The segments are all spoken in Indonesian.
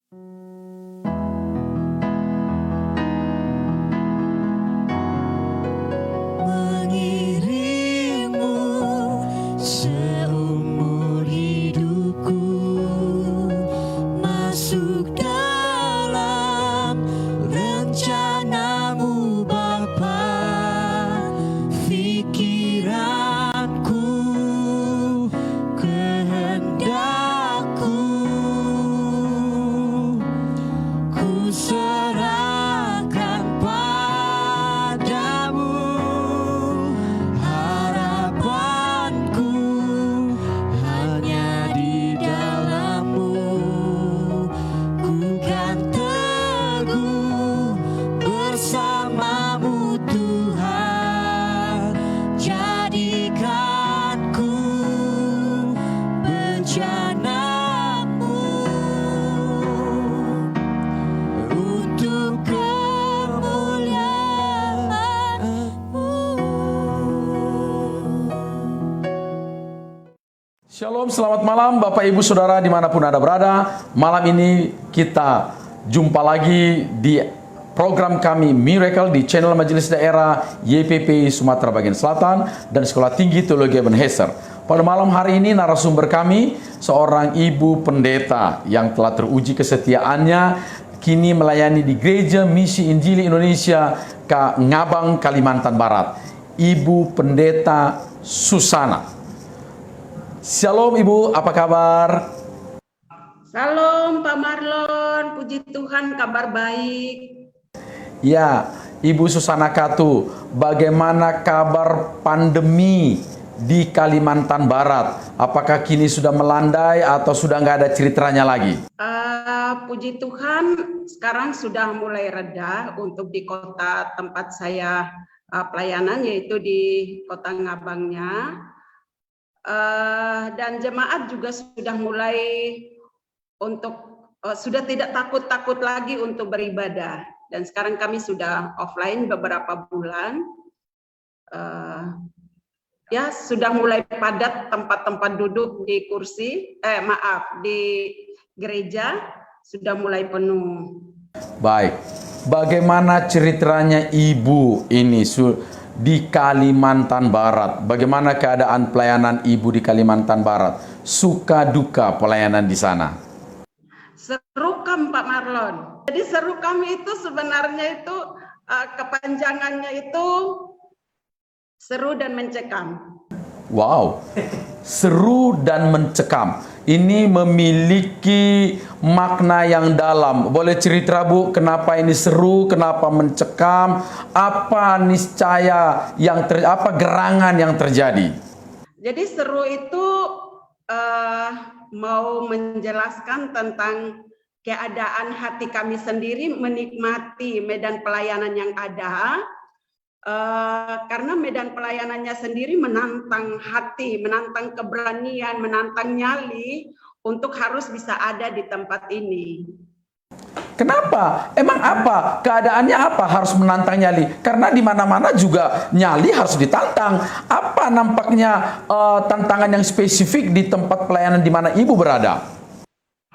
Mengiringmu seumur hidupku, masuk dalam rencanamu Bapa. Pikiranku, kehendakku, ku serahkan padamu. Harapanku hanya di dalam-Mu. Ku kan teguh bersama-Mu Tuhan. Jadikanku bencana-Mu untuk kemuliaan-Mu. Shalom, selamat malam Bapak Ibu Saudara dimanapun Anda berada. Malam ini kita jumpa lagi di program kami Miracle di channel Majelis Daerah YPP Sumatera Bagian Selatan dan Sekolah Tinggi Teologi Ebenezer. Pada malam hari ini narasumber kami seorang ibu pendeta yang telah teruji kesetiaannya, kini melayani di Gereja Misi Injili Indonesia Ngabang, Kalimantan Barat. Ibu Pendeta Susana. Shalom Ibu, apa kabar? Salam Pak Marlon, puji Tuhan kabar baik. Ya, Ibu Susana Katu, bagaimana kabar pandemi di Kalimantan Barat? Apakah kini sudah melandai atau sudah nggak ada ceritanya lagi? Puji Tuhan sekarang sudah mulai reda untuk di kota tempat saya pelayanan, yaitu di kota Ngabangnya. Dan jemaat juga sudah mulai untuk sudah tidak takut-takut lagi untuk beribadah. Dan sekarang kami sudah offline beberapa bulan. Ya sudah mulai padat tempat-tempat duduk di di gereja sudah mulai penuh. Baik, bagaimana ceritanya Ibu ini di Kalimantan Barat? Bagaimana keadaan pelayanan Ibu di Kalimantan Barat? Suka duka pelayanan di sana? Serukam Pak Marlon. Jadi serukam itu sebenarnya itu kepanjangannya itu seru dan mencekam. Wow, seru dan mencekam. Ini memiliki makna yang dalam. Boleh cerita Bu, kenapa ini seru, kenapa mencekam? Apa niscaya apa gerangan yang terjadi? Jadi seru itu mau menjelaskan tentang keadaan hati kami sendiri menikmati medan pelayanan yang ada. Karena medan pelayanannya sendiri menantang hati, menantang keberanian, menantang nyali untuk harus bisa ada di tempat ini. Kenapa? Emang apa? Keadaannya apa harus menantang nyali? Karena di mana-mana juga nyali harus ditantang. Apa nampaknya tantangan yang spesifik di tempat pelayanan di mana Ibu berada?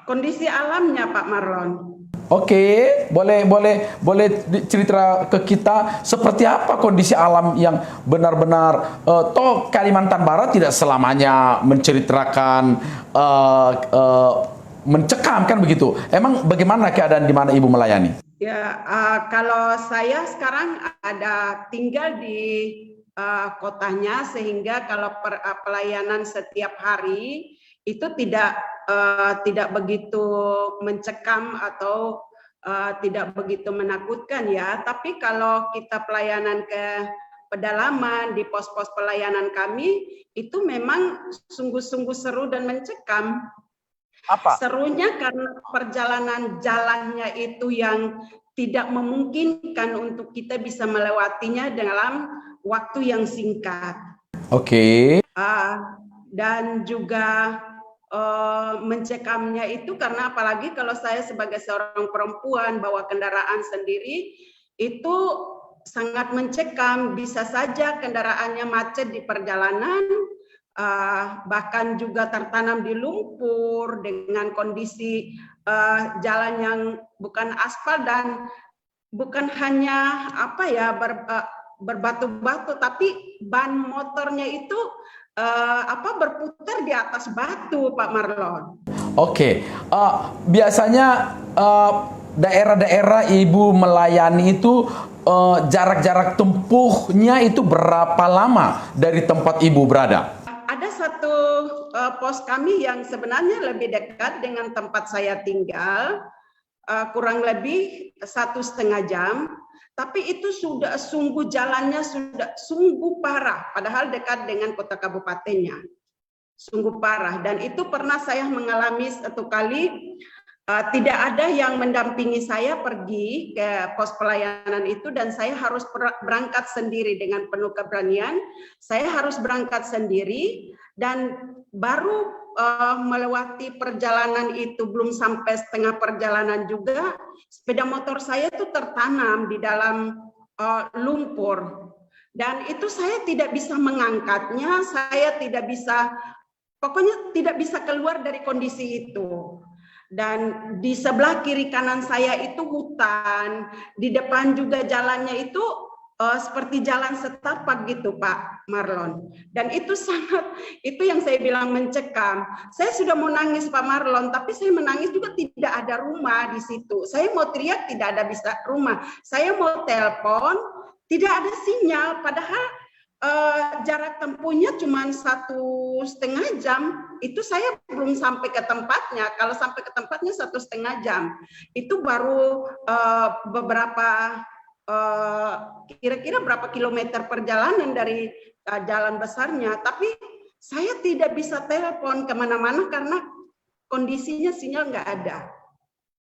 Kondisi alamnya Pak Marlon. Oke, boleh cerita ke kita seperti apa kondisi alam yang benar-benar toh Kalimantan Barat tidak selamanya menceritakan mencekam kan begitu. Emang bagaimana keadaan di mana Ibu melayani? Ya, kalau saya sekarang ada tinggal di kotanya, sehingga kalau pelayanan setiap hari itu tidak begitu mencekam atau tidak begitu menakutkan ya. Tapi kalau kita pelayanan ke pedalaman di pos-pos pelayanan kami itu memang sungguh-sungguh seru dan mencekam. Apa? Serunya karena perjalanan jalannya itu yang tidak memungkinkan untuk kita bisa melewatinya dalam waktu yang singkat. Oke. Dan juga mencekamnya itu karena apalagi kalau saya sebagai seorang perempuan bawa kendaraan sendiri itu sangat mencekam. Bisa saja kendaraannya macet di perjalanan, bahkan juga tertanam di lumpur dengan kondisi jalan yang bukan aspal dan bukan hanya berbatu-batu, tapi ban motornya itu berputar di atas batu, Pak Marlon. Oke, biasanya daerah-daerah Ibu melayani itu jarak-jarak tempuhnya itu berapa lama dari tempat Ibu berada? Ada satu pos kami yang sebenarnya lebih dekat dengan tempat saya tinggal, kurang lebih 1,5 jam, tapi itu sudah sungguh jalannya sudah sungguh parah, padahal dekat dengan kota kabupatennya. Sungguh parah, dan itu pernah saya mengalami satu kali, tidak ada yang mendampingi saya pergi ke pos pelayanan itu, dan saya harus berangkat sendiri dengan penuh keberanian. Saya harus berangkat sendiri, dan baru melewati perjalanan itu, belum sampai setengah perjalanan juga, sepeda motor saya itu tertanam di dalam lumpur, dan itu saya tidak bisa mengangkatnya, saya tidak bisa, pokoknya tidak bisa keluar dari kondisi itu. Dan di sebelah kiri kanan saya itu hutan, di depan juga jalannya itu seperti jalan setapak gitu, Pak Marlon. Dan itu itu yang saya bilang mencekam. Saya sudah mau nangis, Pak Marlon, tapi saya menangis juga tidak ada rumah di situ. Saya mau teriak, tidak ada bisa rumah. Saya mau telepon, tidak ada sinyal, padahal jarak tempuhnya cuma 1,5 jam. Itu saya belum sampai ke tempatnya. Kalau sampai ke tempatnya 1,5 jam. Itu baru beberapa kira-kira berapa kilometer perjalanan dari jalan besarnya. Tapi saya tidak bisa telepon kemana-mana karena kondisinya sinyal nggak ada.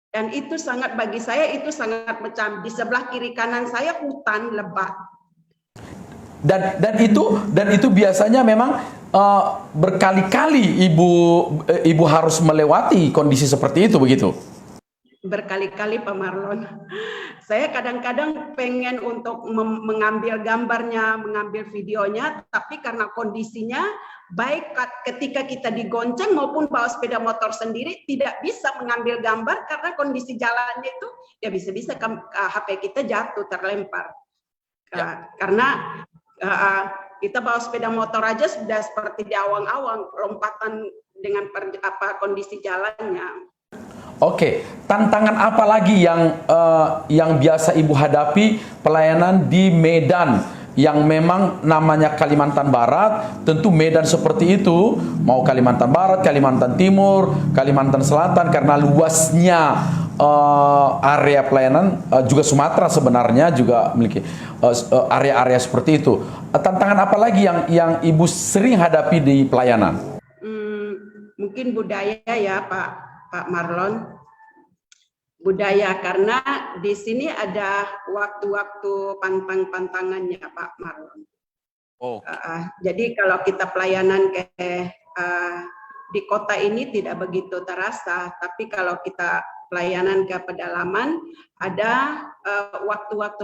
Dan itu sangat, bagi saya itu sangat macam di sebelah kiri kanan saya hutan lebat. Dan itu biasanya memang berkali-kali ibu harus melewati kondisi seperti itu, begitu? Berkali-kali, Pak Marlon. Saya kadang-kadang pengen untuk mengambil gambarnya, mengambil videonya, tapi karena kondisinya baik ketika kita digonceng maupun bawa sepeda motor sendiri tidak bisa mengambil gambar karena kondisi jalannya itu ya bisa-bisa HP kita jatuh, terlempar. Ya. Karena kita bawa sepeda motor aja sudah seperti di awang-awang, lompatan dengan kondisi jalannya. Oke, tantangan apa lagi yang biasa Ibu hadapi pelayanan di Medan yang memang namanya Kalimantan Barat? Tentu Medan seperti itu, mau Kalimantan Barat, Kalimantan Timur, Kalimantan Selatan, karena luasnya area pelayanan, juga Sumatera sebenarnya juga memiliki area-area seperti itu. Tantangan apa lagi yang Ibu sering hadapi di pelayanan? Mungkin budaya ya, Pak Marlon. Budaya, karena di sini ada waktu-waktu pantang-pantangannya, Pak Marlon. Oh. Jadi kalau kita pelayanan di kota ini tidak begitu terasa, tapi kalau kita pelayanan ke pedalaman ada waktu-waktu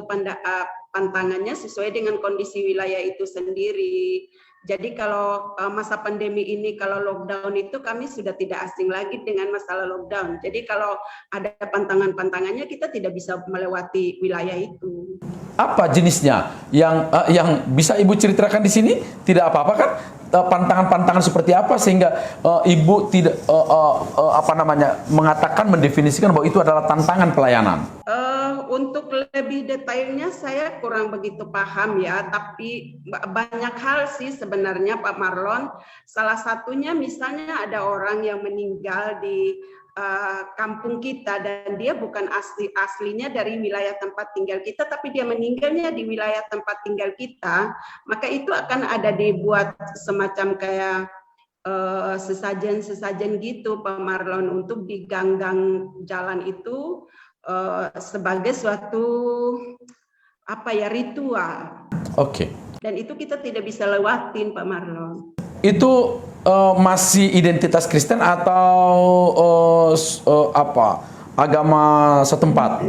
pantangannya sesuai dengan kondisi wilayah itu sendiri. Jadi kalau masa pandemi ini, kalau lockdown itu kami sudah tidak asing lagi dengan masalah lockdown. Jadi kalau ada pantangan-pantangannya kita tidak bisa melewati wilayah itu. Apa jenisnya yang bisa Ibu ceritakan di sini? Tidak apa-apa kan? Pantangan-pantangan seperti apa sehingga Ibu tidak mengatakan, mendefinisikan bahwa itu adalah tantangan pelayanan? Untuk lebih detailnya saya kurang begitu paham ya, tapi banyak hal sih sebenarnya, Pak Marlon. Salah satunya misalnya ada orang yang meninggal di kampung kita dan dia bukan aslinya dari wilayah tempat tinggal kita, tapi dia meninggalnya di wilayah tempat tinggal kita, maka itu akan ada dibuat semacam kayak sesajen gitu, Pak Marlon, untuk di gang-gang jalan itu sebagai suatu ritual. Oke. Dan itu kita tidak bisa lewatin, Pak Marlon. Itu masih identitas Kristen atau agama setempat?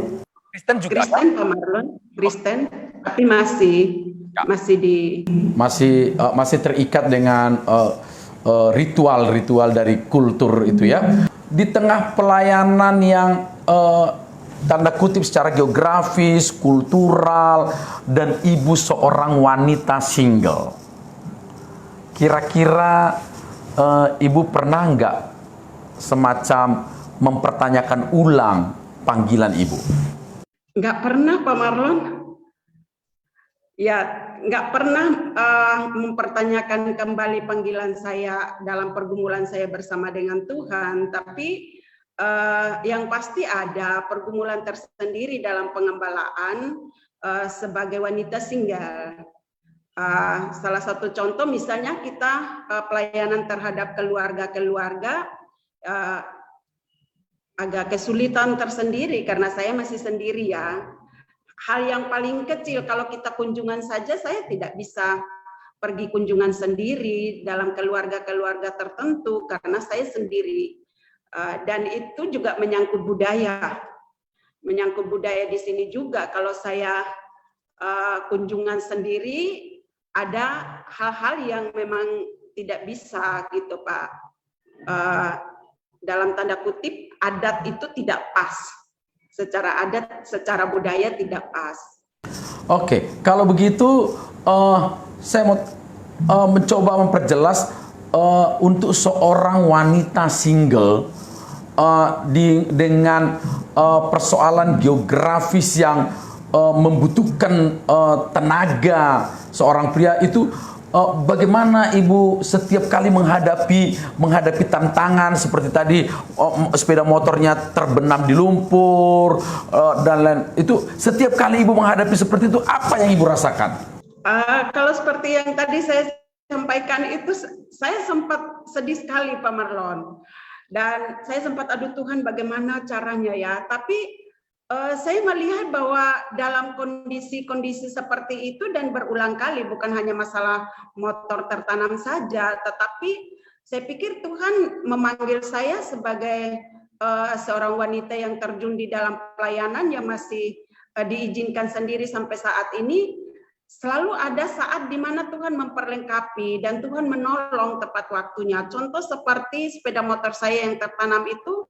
Kristen juga. Kristen, Pak Marlon. Kristen, tapi masih. masih di masih terikat dengan ritual-ritual dari kultur itu ya. Di tengah pelayanan yang tanda kutip secara geografis, kultural, dan ibu seorang wanita single. Kira-kira ibu pernah nggak semacam mempertanyakan ulang panggilan ibu? nggak pernah, Pak Marlon. Ya, nggak pernah mempertanyakan kembali panggilan saya dalam pergumulan saya bersama dengan Tuhan. Tapi yang pasti ada pergumulan tersendiri dalam pengembalaan sebagai wanita single. Salah satu contoh misalnya kita pelayanan terhadap keluarga-keluarga agak kesulitan tersendiri karena saya masih sendiri ya. Hal yang paling kecil kalau kita kunjungan saja saya tidak bisa pergi kunjungan sendiri dalam keluarga-keluarga tertentu karena saya sendiri. Dan itu juga menyangkut budaya. Menyangkut budaya di sini juga kalau saya kunjungan sendiri ada hal-hal yang memang tidak bisa gitu Pak. Dalam tanda kutip adat itu tidak pas. Secara adat, secara budaya tidak pas. Oke, kalau begitu saya mau mencoba memperjelas untuk seorang wanita single dengan persoalan geografis yang membutuhkan tenaga seorang pria itu. Bagaimana ibu setiap kali menghadapi tantangan seperti tadi sepeda motornya terbenam di lumpur dan lain itu, setiap kali ibu menghadapi seperti itu apa yang ibu rasakan? Kalau seperti yang tadi saya sampaikan itu saya sempat sedih sekali Pak Marlon dan saya sempat aduh Tuhan bagaimana caranya ya, tapi saya melihat bahwa dalam kondisi-kondisi seperti itu dan berulang kali, bukan hanya masalah motor tertanam saja, tetapi saya pikir Tuhan memanggil saya sebagai seorang wanita yang terjun di dalam pelayanan yang masih diizinkan sendiri sampai saat ini. Selalu ada saat di mana Tuhan memperlengkapi dan Tuhan menolong tepat waktunya. Contoh seperti sepeda motor saya yang tertanam itu,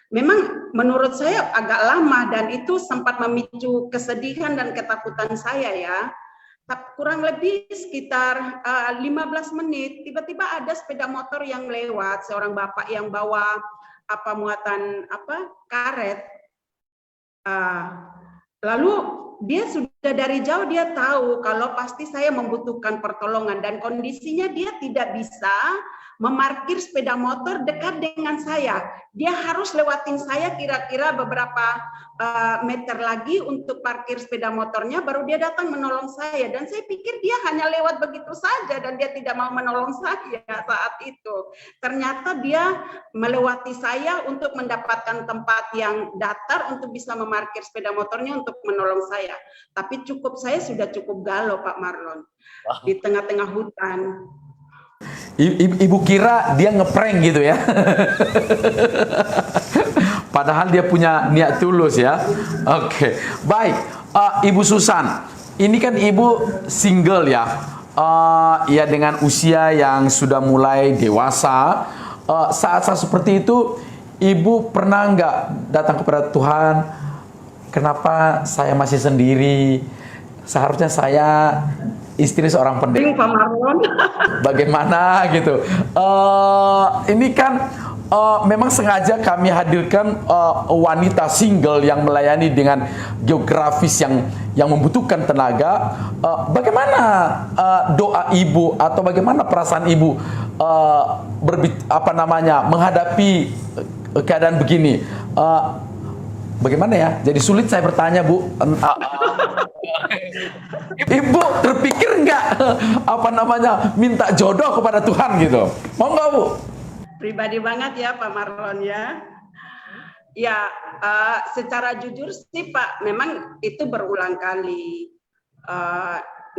memang menurut saya agak lama dan itu sempat memicu kesedihan dan ketakutan saya ya. Kurang lebih sekitar 15 menit, tiba-tiba ada sepeda motor yang lewat, seorang bapak yang bawa muatan karet. Lalu dia sudah dari jauh dia tahu kalau pasti saya membutuhkan pertolongan dan kondisinya dia tidak bisa memarkir sepeda motor dekat dengan saya. Dia harus lewatin saya kira-kira beberapa meter lagi untuk parkir sepeda motornya, baru dia datang menolong saya. Dan saya pikir dia hanya lewat begitu saja dan dia tidak mau menolong saya saat itu. Ternyata dia melewati saya untuk mendapatkan tempat yang datar untuk bisa memarkir sepeda motornya untuk menolong saya. Tapi saya sudah cukup galau Pak Marlon. Di tengah-tengah hutan. Ibu kira dia ngeprank gitu ya. Padahal dia punya niat tulus ya. Oke, baik. Ibu Susan, ini kan ibu single ya. Ya dengan usia yang sudah mulai dewasa. Saat-saat seperti itu, ibu pernah nggak datang kepada Tuhan? Kenapa saya masih sendiri? Seharusnya saya istri seorang pendeta. Bagaimana gitu? Ini kan memang sengaja kami hadirkan wanita single yang melayani dengan geografis yang membutuhkan tenaga. Bagaimana doa ibu atau bagaimana perasaan ibu menghadapi keadaan begini? Bagaimana ya? Jadi sulit saya bertanya, Bu. Ibu terpikir nggak minta jodoh kepada Tuhan gitu? Mau nggak, Bu? Pribadi banget ya Pak Marlon ya. Ya, secara jujur sih Pak, memang itu berulang kali.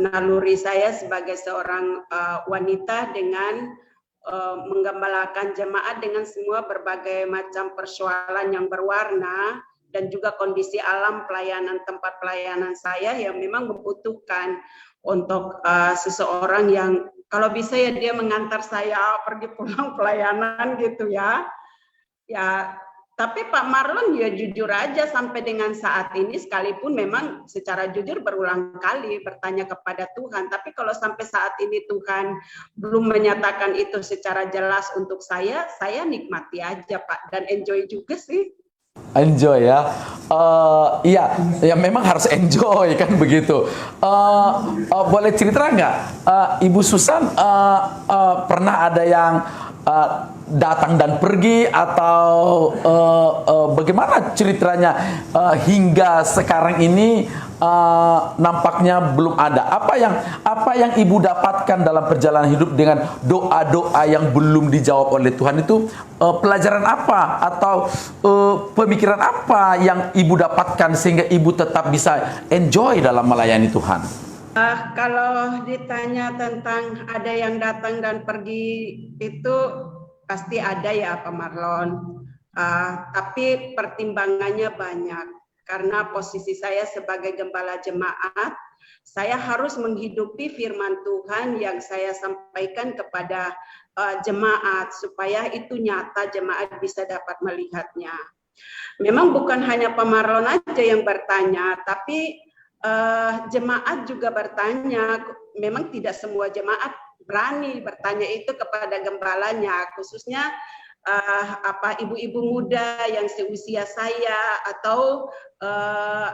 Naluri saya sebagai seorang wanita dengan menggembalakan jemaat dengan semua berbagai macam persoalan yang berwarna dan juga kondisi alam tempat pelayanan saya yang memang membutuhkan untuk seseorang yang kalau bisa ya dia mengantar saya pergi pulang pelayanan gitu ya. Ya, tapi Pak Marlon ya jujur aja sampai dengan saat ini, sekalipun memang secara jujur berulang kali bertanya kepada Tuhan, tapi kalau sampai saat ini Tuhan belum menyatakan itu secara jelas untuk saya nikmati aja Pak, dan enjoy juga sih. Enjoy ya, iya, ya memang harus enjoy kan begitu. Boleh cerita nggak, Ibu Susan pernah ada yang datang dan pergi atau bagaimana ceritanya hingga sekarang ini nampaknya belum ada. Apa yang Ibu dapatkan dalam perjalanan hidup dengan doa-doa yang belum dijawab oleh Tuhan itu, pelajaran apa atau pemikiran apa yang Ibu dapatkan sehingga Ibu tetap bisa enjoy dalam melayani Tuhan? Kalau ditanya tentang ada yang datang dan pergi itu pasti ada ya Pak Marlon, tapi pertimbangannya banyak karena posisi saya sebagai gembala jemaat, saya harus menghidupi firman Tuhan yang saya sampaikan kepada jemaat supaya itu nyata, jemaat bisa dapat melihatnya. Memang bukan hanya Pak Marlon aja yang bertanya, tapi jemaat juga bertanya. Memang tidak semua jemaat berani bertanya itu kepada gembalanya, khususnya ibu-ibu muda yang seusia saya atau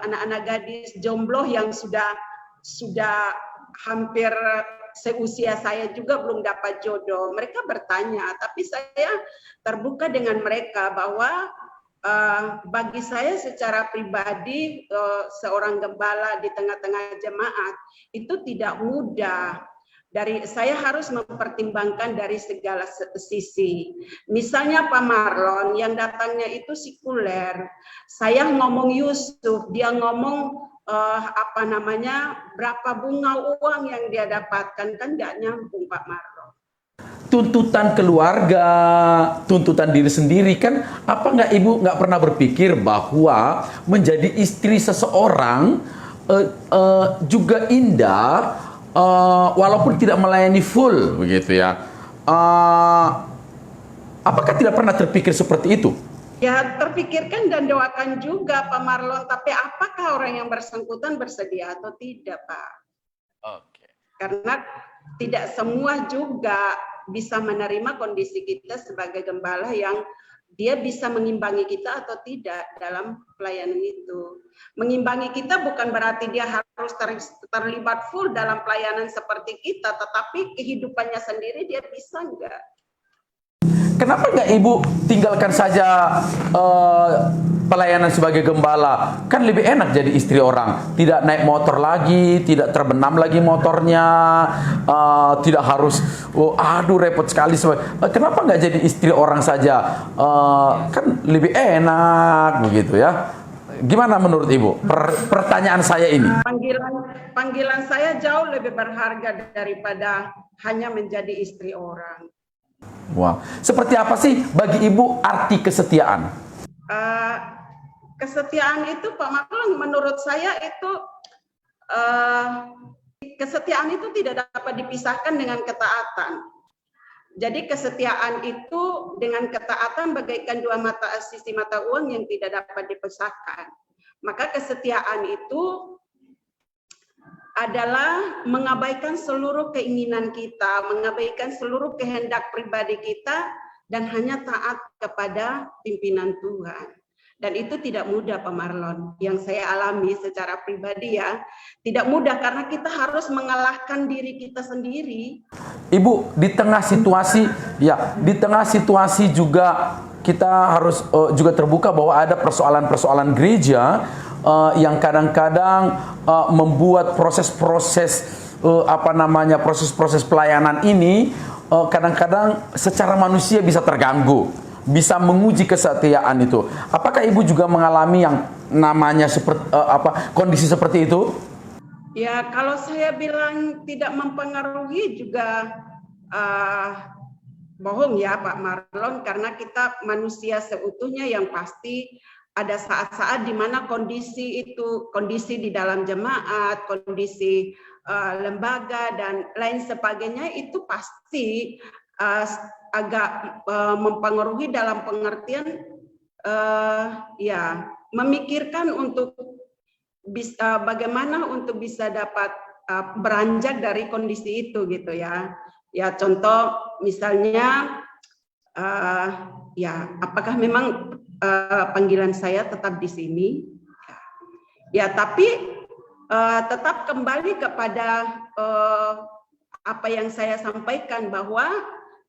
anak-anak gadis jomblo yang sudah hampir seusia saya juga belum dapat jodoh. Mereka bertanya, tapi saya terbuka dengan mereka bahwa bagi saya secara pribadi, seorang gembala di tengah-tengah jemaat itu tidak mudah. Saya harus mempertimbangkan dari segala sisi. Misalnya Pak Marlon yang datangnya itu sekuler. Saya ngomong Yusuf, dia ngomong berapa bunga uang yang dia dapatkan, kan nggak nyambung Pak Marlon. Tuntutan keluarga, tuntutan diri sendiri kan, apa nggak Ibu nggak pernah berpikir bahwa menjadi istri seseorang juga indah, walaupun tidak melayani full begitu ya? Apakah tidak pernah terpikir seperti itu? Ya terpikirkan dan doakan juga Pak Marlon, tapi apakah orang yang bersangkutan bersedia atau tidak Pak? Oke. Karena tidak semua juga bisa menerima kondisi kita sebagai gembala yang dia bisa mengimbangi kita atau tidak dalam pelayanan itu. Mengimbangi kita bukan berarti dia harus terlibat full dalam pelayanan seperti kita, tetapi kehidupannya sendiri dia bisa enggak. Kenapa nggak Ibu tinggalkan saja pelayanan sebagai gembala? Kan lebih enak jadi istri orang. Tidak naik motor lagi, tidak terbenam lagi motornya, tidak harus, repot sekali. Kenapa nggak jadi istri orang saja? Kan lebih enak begitu ya. Gimana menurut Ibu? Pertanyaan saya ini. Panggilan saya jauh lebih berharga daripada hanya menjadi istri orang. Wow. Seperti apa sih bagi Ibu arti kesetiaan? Kesetiaan itu Pak Marlon, menurut saya itu kesetiaan itu tidak dapat dipisahkan dengan ketaatan. Jadi kesetiaan itu dengan ketaatan bagaikan dua sisi mata uang yang tidak dapat dipisahkan. Maka kesetiaan itu adalah mengabaikan seluruh keinginan kita, mengabaikan seluruh kehendak pribadi kita, dan hanya taat kepada pimpinan Tuhan. Dan itu tidak mudah Pak Marlon, yang saya alami secara pribadi ya. Tidak mudah karena kita harus mengalahkan diri kita sendiri. Ibu, di tengah situasi juga kita harus juga terbuka bahwa ada persoalan-persoalan gereja yang kadang-kadang membuat proses-proses proses-proses pelayanan ini kadang-kadang secara manusia bisa terganggu, bisa menguji kesetiaan itu. Apakah Ibu juga mengalami yang namanya kondisi seperti itu? Ya, kalau saya bilang tidak mempengaruhi juga bohong ya Pak Marlon, karena kita manusia seutuhnya yang pasti ada saat-saat di mana kondisi di dalam jemaat, kondisi lembaga dan lain sebagainya, itu pasti agak mempengaruhi dalam pengertian ya memikirkan untuk bagaimana untuk bisa dapat beranjak dari kondisi itu gitu ya. Ya contoh misalnya ya apakah memang panggilan saya tetap di sini? Ya tapi tetap kembali kepada apa yang saya sampaikan, bahwa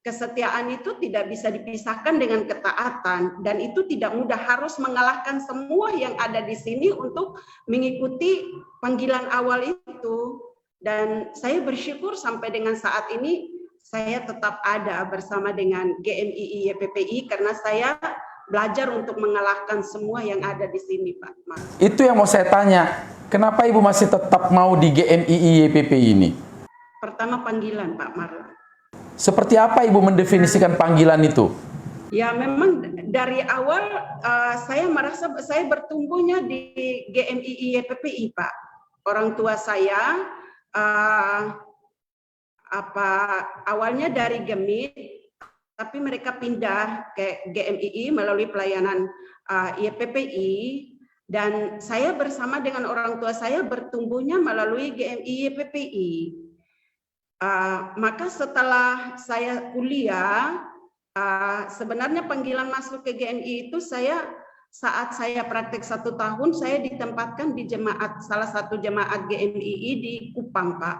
kesetiaan itu tidak bisa dipisahkan dengan ketaatan, dan itu tidak mudah, harus mengalahkan semua yang ada di sini untuk mengikuti panggilan awal itu. Dan saya bersyukur sampai dengan saat ini saya tetap ada bersama dengan GMII YPPI karena saya belajar untuk mengalahkan semua yang ada di sini, Pak. Itu yang mau saya tanya, kenapa Ibu masih tetap mau di GMII YPPI ini? Pertama panggilan, Pak Marlon. Seperti apa Ibu mendefinisikan panggilan itu? Ya memang dari awal saya merasa saya bertumbuhnya di GMII YPPI, Pak. Orang tua saya awalnya dari Gemit, tapi mereka pindah ke GMII melalui pelayanan YPPI, dan saya bersama dengan orang tua saya bertumbuhnya melalui GMII YPPI. Maka setelah saya kuliah, sebenarnya panggilan masuk ke GMI itu saat saya praktek 1 tahun, saya ditempatkan di salah satu jemaat GMII di Kupang, Pak.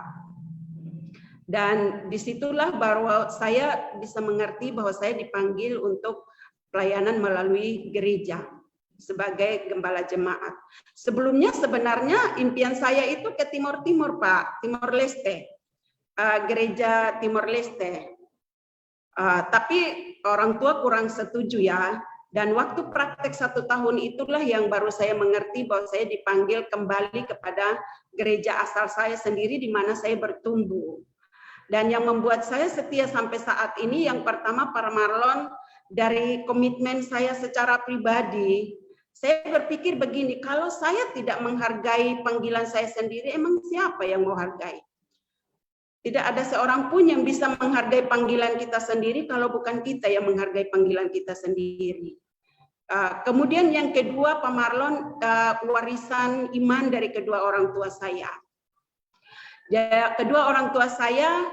Dan disitulah baru saya bisa mengerti bahwa saya dipanggil untuk pelayanan melalui gereja sebagai gembala jemaat. Sebelumnya sebenarnya impian saya itu ke Timur Timur, Pak, Timor Leste. Gereja Timor Leste, tapi orang tua kurang setuju ya, dan waktu praktek 1 tahun itulah yang baru saya mengerti bahwa saya dipanggil kembali kepada gereja asal saya sendiri di mana saya bertumbuh. Dan yang membuat saya setia sampai saat ini, yang pertama Pak Marlon, dari komitmen saya secara pribadi, saya berpikir begini, kalau saya tidak menghargai panggilan saya sendiri, emang siapa yang mau hargai? Tidak ada seorang pun yang bisa menghargai panggilan kita sendiri kalau bukan kita yang menghargai panggilan kita sendiri. Kemudian yang kedua, Pak Marlon, warisan iman dari kedua orang tua saya. Ya, kedua orang tua saya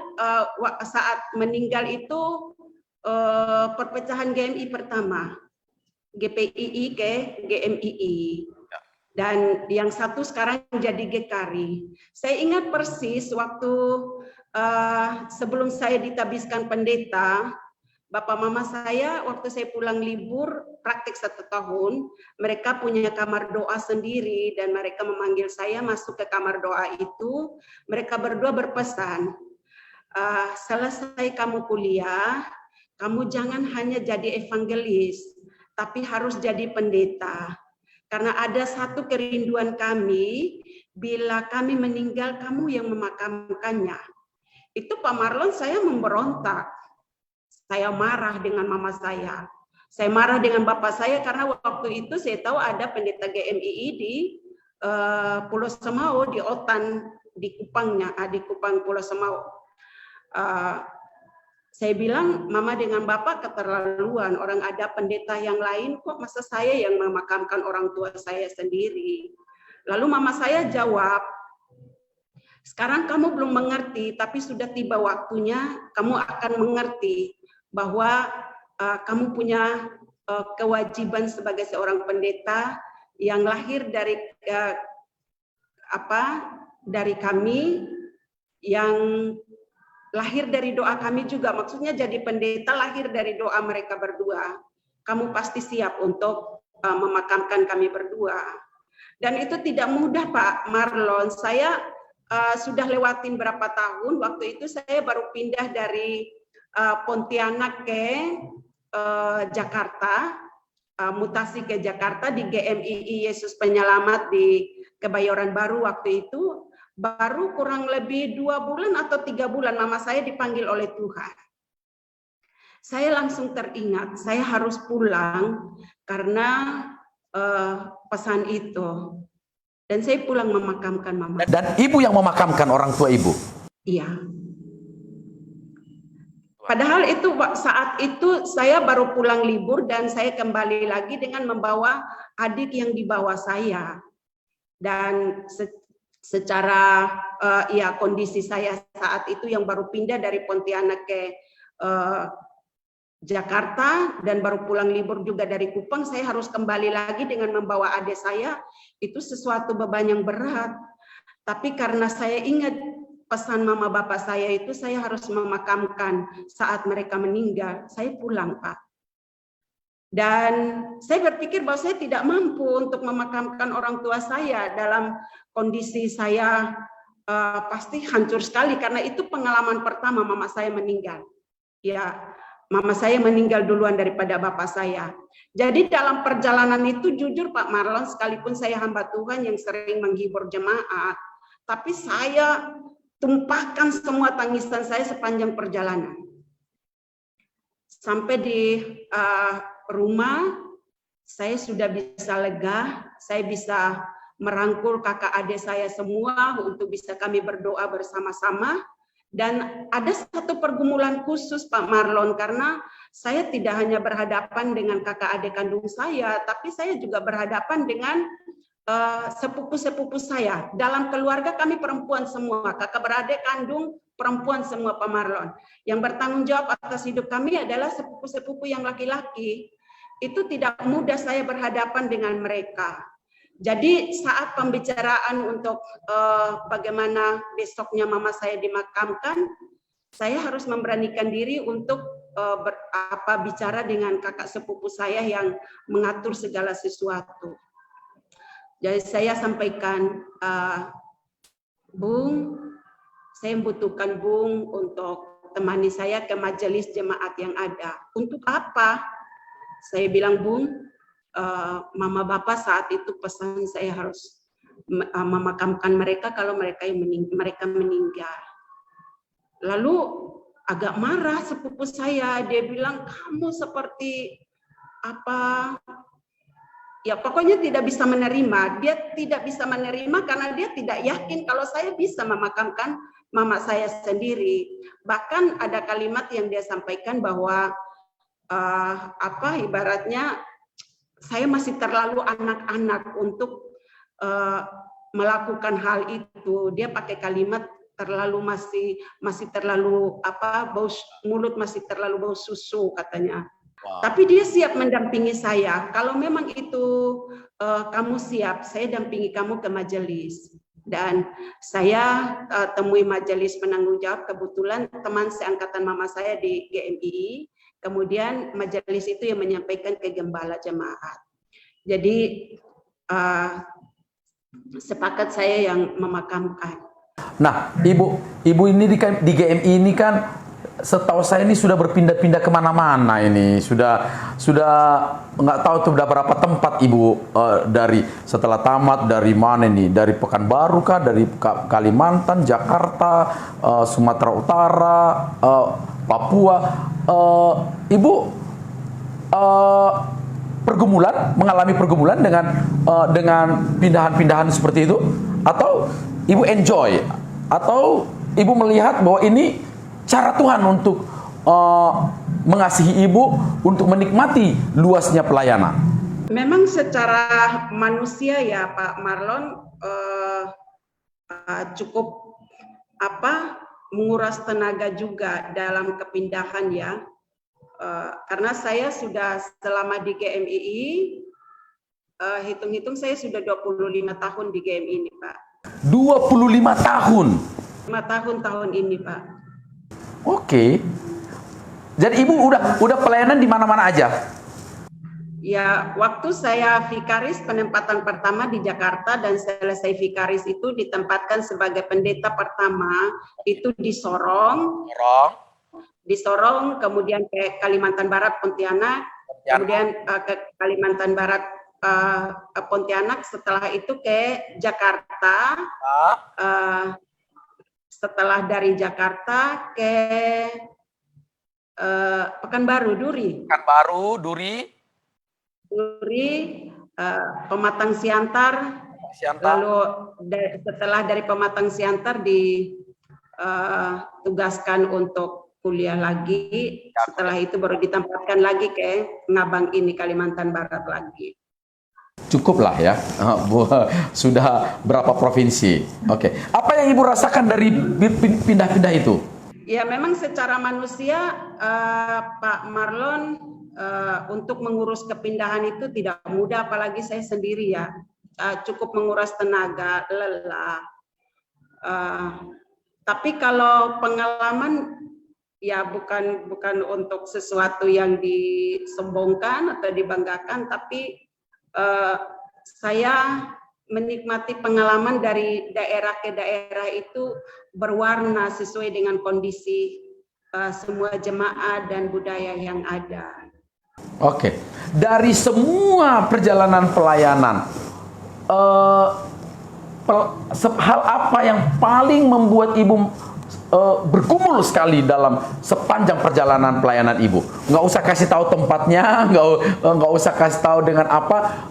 saat meninggal itu perpecahan GMI pertama, GPII ke GMII. Dan yang satu sekarang jadi GKRI. Saya ingat persis waktu sebelum saya ditabiskan pendeta, Bapak Mama saya waktu saya pulang libur praktik 1 tahun, mereka punya kamar doa sendiri dan mereka memanggil saya masuk ke kamar doa itu. Mereka berdua berpesan, selesai kamu kuliah, kamu jangan hanya jadi evangelis, tapi harus jadi pendeta. Karena ada satu kerinduan kami, bila kami meninggal, kamu yang memakamkannya. Itu Pak Marlon, saya memberontak. Saya marah dengan mama saya. Saya marah dengan bapak saya karena waktu itu saya tahu ada pendeta GMII di Pulau Semau, di Otan, di Kupangnya, di Kupang Pulau Semau. Saya bilang, mama dengan bapak keterlaluan, orang ada pendeta yang lain, kok masa saya yang memakamkan orang tua saya sendiri. Lalu mama saya jawab, sekarang kamu belum mengerti, tapi sudah tiba waktunya, kamu akan mengerti bahwa kamu punya kewajiban sebagai seorang pendeta yang lahir dari dari kami, yang lahir dari doa kami juga. Maksudnya jadi pendeta lahir dari doa mereka berdua. Kamu pasti siap untuk memakamkan kami berdua. Dan itu tidak mudah, Pak Marlon. Saya sudah lewatin berapa tahun. Waktu itu saya baru pindah dari Pontianak ke Jakarta, mutasi ke Jakarta di GMII Yesus Penyelamat di Kebayoran Baru waktu itu. Baru kurang lebih 2 bulan atau 3 bulan mama saya dipanggil oleh Tuhan. Saya langsung teringat, saya harus pulang karena pesan itu. Dan saya pulang memakamkan mama. Dan ibu yang memakamkan orang tua ibu? Iya. Padahal itu saat itu saya baru pulang libur dan saya kembali lagi dengan membawa adik yang di bawah saya. Dan secara ya kondisi saya saat itu yang baru pindah dari Pontianak ke Jakarta dan baru pulang libur juga dari Kupang, saya harus kembali lagi dengan membawa adik saya, itu sesuatu beban yang berat. Tapi karena saya ingat pesan mama bapak saya itu, saya harus memakamkan saat mereka meninggal, saya pulang, Pak. Dan saya berpikir bahwa saya tidak mampu untuk memakamkan orang tua saya dalam kondisi saya pasti hancur sekali, karena itu pengalaman pertama mama saya meninggal. Ya, mama saya meninggal duluan daripada bapak saya. Jadi dalam perjalanan itu jujur Pak Marlon, sekalipun saya hamba Tuhan yang sering menghibur jemaat, tapi saya tumpahkan semua tangisan saya sepanjang perjalanan. Sampai di rumah, saya sudah bisa lega, saya bisa merangkul kakak adik saya semua untuk bisa kami berdoa bersama-sama. Dan ada satu pergumulan khusus Pak Marlon, karena saya tidak hanya berhadapan dengan kakak adik kandung saya, tapi saya juga berhadapan dengan sepupu-sepupu saya. Dalam keluarga kami perempuan semua, kakak beradik kandung perempuan semua Pak Marlon. Yang bertanggung jawab atas hidup kami adalah sepupu-sepupu yang laki-laki. Itu tidak mudah saya berhadapan dengan mereka. Jadi saat pembicaraan untuk bagaimana besoknya mama saya dimakamkan, saya harus memberanikan diri untuk bicara dengan kakak sepupu saya yang mengatur segala sesuatu. Jadi saya sampaikan, Bung, saya membutuhkan Bung untuk temani saya ke majelis jemaat yang ada. Untuk apa? Saya bilang, Bung, mama bapak saat itu pesan saya harus memakamkan mereka kalau mereka meninggal. Lalu agak marah sepupu saya, dia bilang kamu seperti apa? Ya pokoknya tidak bisa menerima. Dia tidak bisa menerima karena dia tidak yakin kalau saya bisa memakamkan mama saya sendiri. Bahkan ada kalimat yang dia sampaikan bahwa ibaratnya saya masih terlalu anak-anak untuk melakukan hal itu. Dia pakai kalimat terlalu masih terlalu mulut masih terlalu bau susu katanya. Wow. Tapi dia siap mendampingi saya. Kalau memang itu kamu siap, saya dampingi kamu ke majelis. Dan saya temui majelis penanggung jawab, kebetulan teman seangkatan mama saya di GMI. Kemudian majelis itu yang menyampaikan ke gembala jemaat. Jadi sepakat saya yang memakamkan. Nah, ibu ini di GMI ini kan setahu saya ini sudah berpindah-pindah kemana-mana ini, sudah nggak tahu tuh udah berapa tempat ibu dari setelah tamat, dari mana ini, dari Pekanbaru kah, dari Kalimantan, Jakarta, Sumatera Utara, Papua. Ibu mengalami pergumulan dengan pindahan-pindahan seperti itu, atau ibu enjoy, atau ibu melihat bahwa ini cara Tuhan untuk mengasihi ibu, untuk menikmati luasnya pelayanan? Memang secara manusia ya Pak Marlon cukup menguras tenaga juga dalam kepindahan ya. Karena saya sudah selama di GMII, hitung-hitung saya sudah 25 tahun di GMI ini Pak. 25 tahun? 5 tahun ini Pak. Oke. Jadi ibu udah pelayanan di mana-mana aja? Ya, waktu saya vikaris penempatan pertama di Jakarta dan selesai vikaris itu ditempatkan sebagai pendeta pertama itu di Sorong. Di Sorong, kemudian ke Kalimantan Barat Pontianak, kemudian ke Kalimantan Barat Pontianak, setelah itu ke Jakarta. Setelah dari Jakarta ke Pekanbaru, Duri. Pekanbaru, Duri, Pematang Siantar, Siantar. Lalu setelah dari Pematang Siantar ditugaskan untuk kuliah lagi. Setelah itu baru ditempatkan lagi ke Ngabang ini, Kalimantan Barat lagi. Cukuplah ya, sudah berapa provinsi. Oke, apa yang Ibu rasakan dari pindah-pindah itu? Ya memang secara manusia Pak Marlon untuk mengurus kepindahan itu tidak mudah, apalagi saya sendiri ya. Cukup menguras tenaga, lelah. Tapi kalau pengalaman ya bukan untuk sesuatu yang disombongkan atau dibanggakan, tapi saya menikmati pengalaman dari daerah ke daerah itu berwarna sesuai dengan kondisi semua jemaah dan budaya yang ada. Oke, dari semua perjalanan pelayanan, hal apa yang paling membuat Ibu bergumul sekali dalam sepanjang perjalanan pelayanan Ibu? Nggak usah kasih tahu tempatnya, nggak usah kasih tahu dengan apa,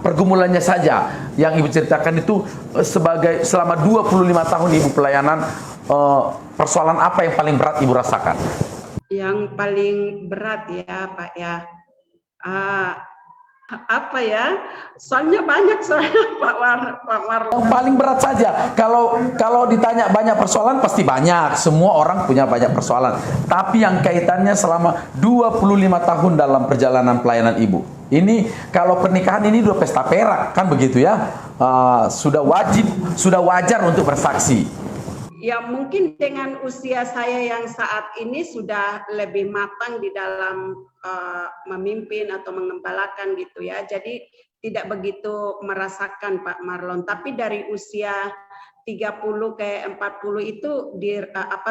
pergumulannya saja yang Ibu ceritakan itu selama 25 tahun Ibu pelayanan, persoalan apa yang paling berat Ibu rasakan? Yang paling berat ya Pak ya, apa ya? Soalnya banyak Pak Marlon. Yang paling berat saja. Kalau ditanya banyak persoalan pasti banyak. Semua orang punya banyak persoalan. Tapi yang kaitannya selama 25 tahun dalam perjalanan pelayanan Ibu. Ini kalau pernikahan ini udah pesta perak kan begitu ya? Sudah wajar untuk bersaksi. Ya mungkin dengan usia saya yang saat ini sudah lebih matang di dalam memimpin atau mengembalakan gitu ya. Jadi tidak begitu merasakan Pak Marlon. Tapi dari usia 30 ke 40 itu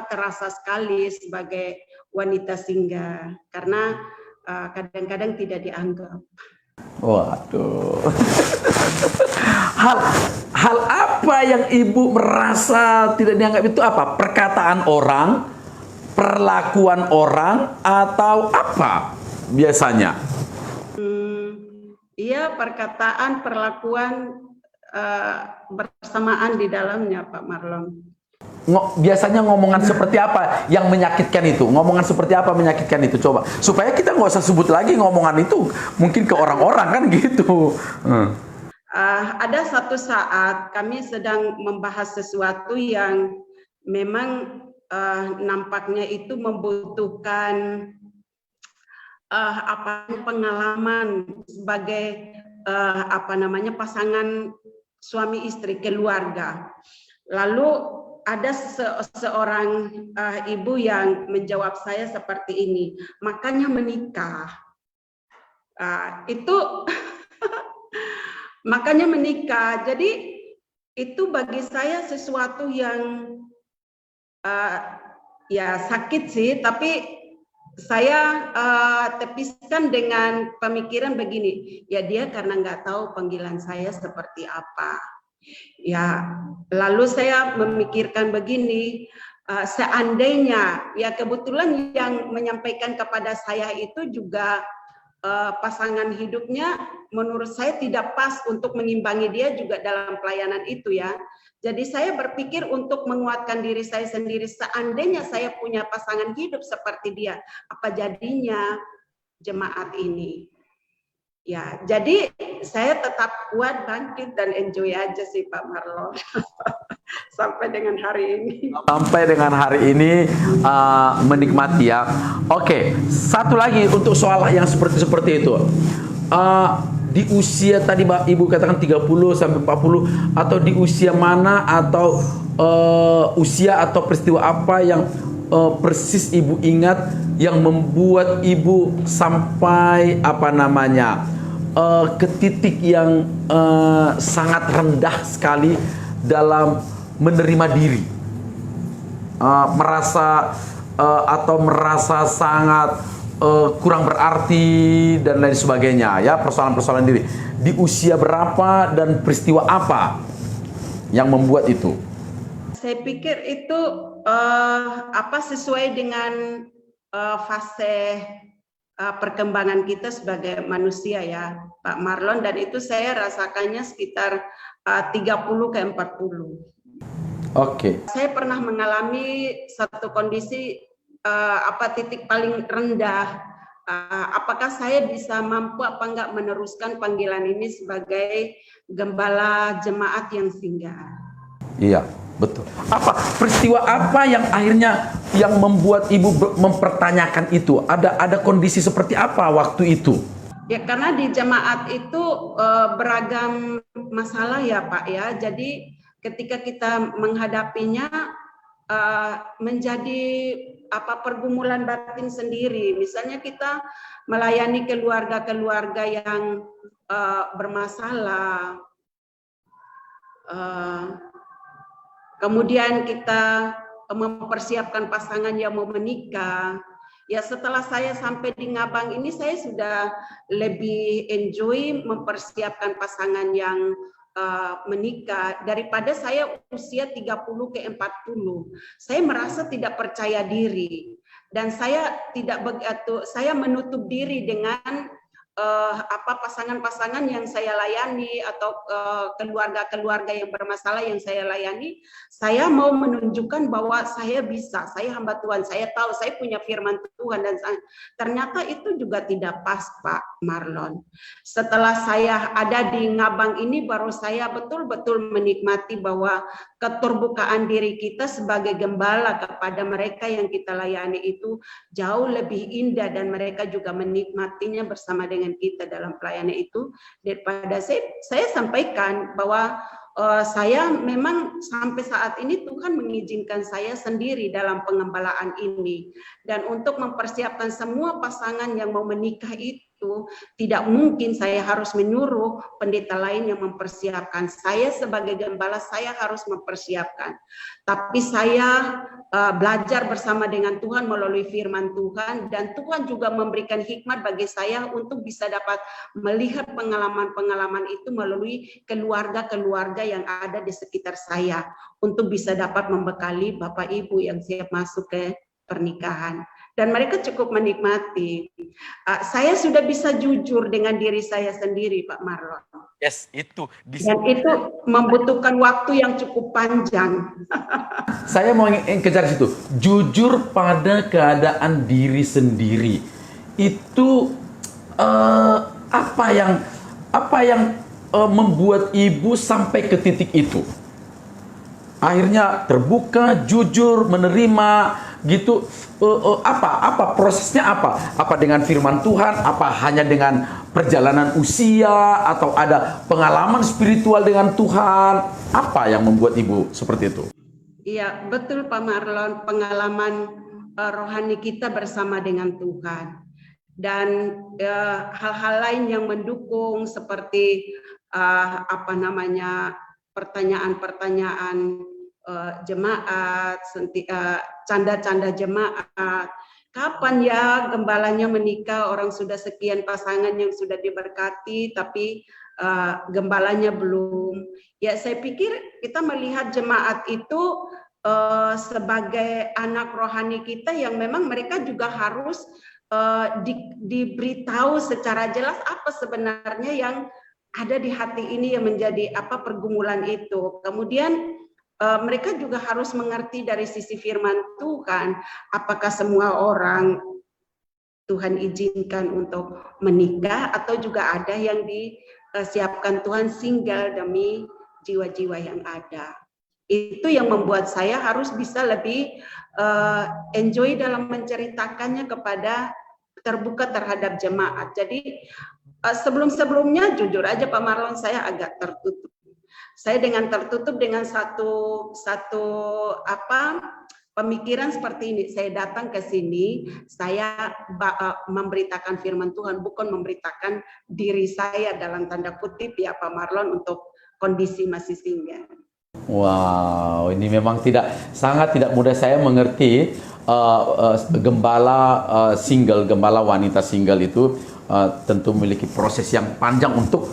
terasa sekali sebagai wanita singgah. Karena kadang-kadang tidak dianggap. Waduh. Hal apa yang Ibu merasa tidak dianggap itu apa? Perkataan orang, perlakuan orang, atau apa biasanya? Iya, perkataan, perlakuan bersamaan di dalamnya Pak Marlon. Biasanya ngomongan seperti apa yang menyakitkan itu? Ngomongan seperti apa menyakitkan itu? Coba supaya kita nggak usah sebut lagi ngomongan itu mungkin ke orang-orang kan gitu. Ada satu saat kami sedang membahas sesuatu yang memang nampaknya itu membutuhkan pengalaman sebagai pasangan suami istri, keluarga. Lalu ada seorang ibu yang menjawab saya seperti ini, makanya menikah. Itu makanya menikah. Jadi itu bagi saya sesuatu yang ya sakit sih, tapi saya tepiskan dengan pemikiran begini, ya dia karena nggak tahu panggilan saya seperti apa. Ya, lalu saya memikirkan begini, seandainya ya kebetulan yang menyampaikan kepada saya itu juga pasangan hidupnya menurut saya tidak pas untuk mengimbangi dia juga dalam pelayanan itu ya. Jadi saya berpikir untuk menguatkan diri saya sendiri, seandainya saya punya pasangan hidup seperti dia, apa jadinya jemaat ini? Ya, jadi saya tetap kuat, bangkit, dan enjoy aja sih Pak Marlon. Sampai dengan hari ini. Sampai dengan hari ini menikmati ya. Oke, satu lagi untuk soal yang seperti itu. Di usia tadi Ibu katakan 30 sampai 40 atau di usia mana atau usia atau peristiwa apa yang persis Ibu ingat yang membuat Ibu sampai ke titik yang sangat rendah sekali dalam menerima diri, merasa sangat kurang berarti dan lain sebagainya ya, persoalan-persoalan diri. Di usia berapa dan peristiwa apa yang membuat itu? Saya pikir itu sesuai dengan fase perkembangan kita sebagai manusia ya Pak Marlon, dan itu saya rasakannya sekitar 30 ke 40. Oke. Saya pernah mengalami satu kondisi titik paling rendah. Apakah saya bisa mampu apa enggak meneruskan panggilan ini sebagai gembala jemaat yang singgah? Iya, betul. Apa peristiwa apa yang akhirnya yang membuat Ibu mempertanyakan itu? Ada kondisi seperti apa waktu itu? Ya karena di jemaat itu beragam masalah ya Pak ya. Jadi ketika kita menghadapinya menjadi pergumulan batin sendiri. Misalnya kita melayani keluarga-keluarga yang bermasalah, kemudian kita mempersiapkan pasangan yang mau menikah. Ya setelah saya sampai di Ngabang ini saya sudah lebih enjoy mempersiapkan pasangan yang menikah daripada saya usia 30 ke 40. Saya merasa tidak percaya diri dan saya menutup diri dengan pasangan-pasangan yang saya layani atau keluarga-keluarga yang bermasalah yang saya layani. Saya mau menunjukkan bahwa saya bisa, saya hamba Tuhan, saya tahu saya punya firman Tuhan, dan ternyata itu juga tidak pas Pak Marlon. Setelah saya ada di Ngabang ini baru saya betul-betul menikmati bahwa keterbukaan diri kita sebagai gembala kepada mereka yang kita layani itu jauh lebih indah, dan mereka juga menikmatinya bersama dengan kita dalam pelayanan itu daripada saya sampaikan bahwa saya memang sampai saat ini Tuhan mengizinkan saya sendiri dalam pengembalaan ini, dan untuk mempersiapkan semua pasangan yang mau menikah itu tidak mungkin saya harus menyuruh pendeta lain yang mempersiapkan. Saya sebagai gembala saya harus mempersiapkan, tapi saya belajar bersama dengan Tuhan melalui firman Tuhan, dan Tuhan juga memberikan hikmat bagi saya untuk bisa dapat melihat pengalaman-pengalaman itu melalui keluarga-keluarga yang ada di sekitar saya untuk bisa dapat membekali Bapak Ibu yang siap masuk ke pernikahan. Dan mereka cukup menikmati. Saya sudah bisa jujur dengan diri saya sendiri, Pak Marlon. Yes, itu. Dan itu membutuhkan waktu yang cukup panjang. Saya mau kejar situ. Jujur pada keadaan diri sendiri. Itu apa yang membuat Ibu sampai ke titik itu? Akhirnya terbuka, jujur, menerima gitu. Apa prosesnya apa? Apa dengan firman Tuhan? Apa hanya dengan perjalanan usia atau ada pengalaman spiritual dengan Tuhan? Apa yang membuat Ibu seperti itu? Iya, betul Pak Marlon, pengalaman rohani kita bersama dengan Tuhan. Dan hal-hal lain yang mendukung seperti pertanyaan-pertanyaan jemaat, canda-canda jemaat. Kapan ya gembalanya menikah? Orang sudah sekian pasangan yang sudah diberkati, tapi gembalanya belum. Ya, saya pikir kita melihat jemaat itu sebagai anak rohani kita yang memang mereka juga harus diberitahu secara jelas apa sebenarnya yang ada di hati ini yang menjadi pergumulan itu. Kemudian mereka juga harus mengerti dari sisi firman Tuhan, apakah semua orang Tuhan izinkan untuk menikah atau juga ada yang disiapkan Tuhan single demi jiwa-jiwa yang ada. Itu yang membuat saya harus bisa lebih enjoy dalam menceritakannya kepada terbuka terhadap jemaat. Jadi sebelum-sebelumnya jujur aja Pak Marlon, saya agak tertutup. Saya dengan tertutup dengan satu pemikiran seperti ini. Saya datang ke sini, saya memberitakan firman Tuhan, bukan memberitakan diri saya dalam tanda kutip ya Pak Marlon untuk kondisi masih single. Wow, ini memang sangat tidak mudah saya mengerti gembala single, gembala wanita single itu tentu memiliki proses yang panjang untuk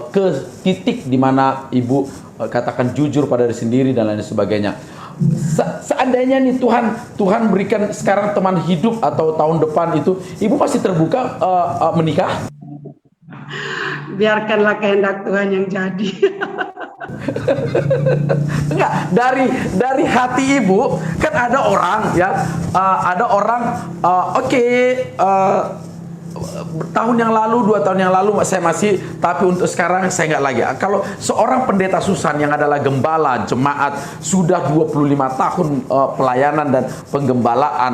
ke titik di mana Ibu katakan jujur pada diri sendiri dan lain sebagainya. Seandainya nih Tuhan berikan sekarang teman hidup atau tahun depan itu, ibu masih terbuka menikah? Biarkanlah kehendak Tuhan yang jadi. Enggak, dari hati ibu kan ada orang ya, ada orang oke, tahun yang lalu, 2 tahun yang lalu saya masih, tapi untuk sekarang saya nggak lagi. Kalau seorang pendeta Susan yang adalah gembala jemaat sudah 25 tahun pelayanan dan penggembalaan,